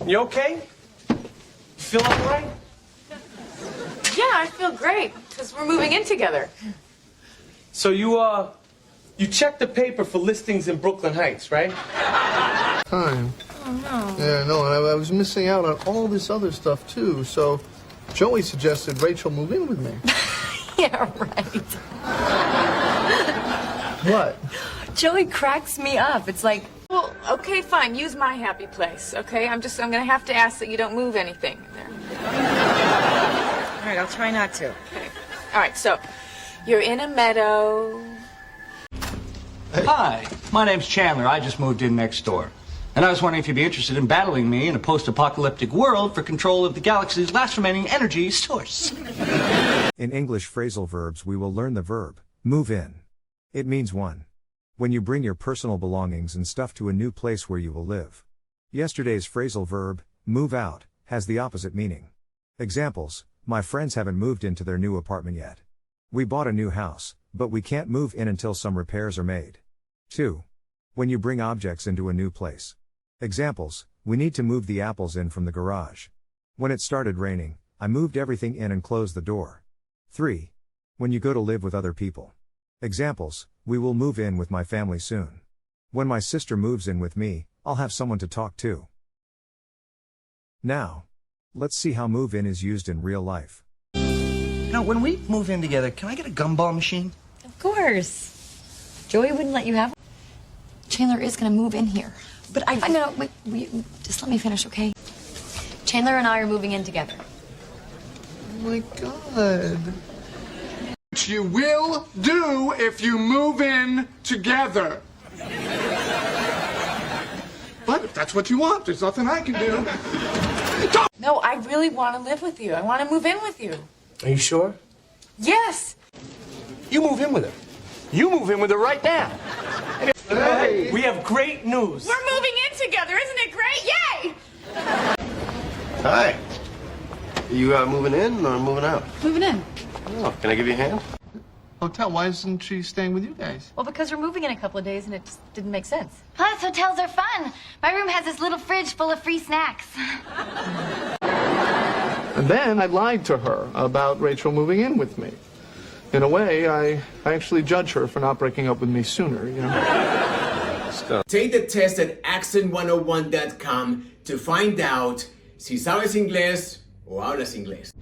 You okay? You feel all right? Yeah, I feel great, because we're moving in together. So you checked the paper for listings in Brooklyn Heights, right? Time. Oh, no. Yeah, no, and I was missing out on all this other stuff, too, so Joey suggested Rachel move in with me. Yeah, right. What? Joey cracks me up. It's like, well, okay, fine, use my happy place, okay? I'm gonna have to ask that you don't move anything in there. All right, I'll try not to. Okay. All right, so you're in a meadow. Hi, my name's Chandler. I just moved in next door. And I was wondering if you'd be interested in battling me in a post-apocalyptic world for control of the galaxy's last remaining energy source. In English phrasal verbs, we will learn the verb, move in. It means 1. When you bring your personal belongings and stuff to a new place where you will live. Yesterday's phrasal verb, move out, has the opposite meaning. Examples: my friends haven't moved into their new apartment yet. We bought a new house, but we can't move in until some repairs are made. 2. When you bring objects into a new place. Examples: we need to move the apples in from the garage. When it started raining, I moved everything in and closed the door. 3. When you go to live with other people. Examples: we will move in with my family soon. When my sister moves in with me, I'll have someone to talk to. Now, let's see how move in is used in real life. Now, when we move in together, can I get a gumball machine? Of course. Joey wouldn't let you have. Chandler is gonna move in here. But no, wait, just let me finish, okay? Chandler and I are moving in together. Oh my God. Which you will do if you move in together. But if that's what you want, there's nothing I can do. No, I really want to live with you. I want to move in with you. Are you sure? Yes. You move in with her. You move in with her right now. Hey! We have great news. We're moving in together. Isn't it great? Yay! Hi. You moving in or moving out? Moving in. Oh, can I give you a hand? Hotel, why isn't she staying with you guys? Well, because we're moving in a couple of days and it just didn't make sense. Plus, hotels are fun. My room has this little fridge full of free snacks. And then I lied to her about Rachel moving in with me. In a way, I actually judge her for not breaking up with me sooner, you know? Take the test at accent101.com to find out si sabes inglés o hablas inglés.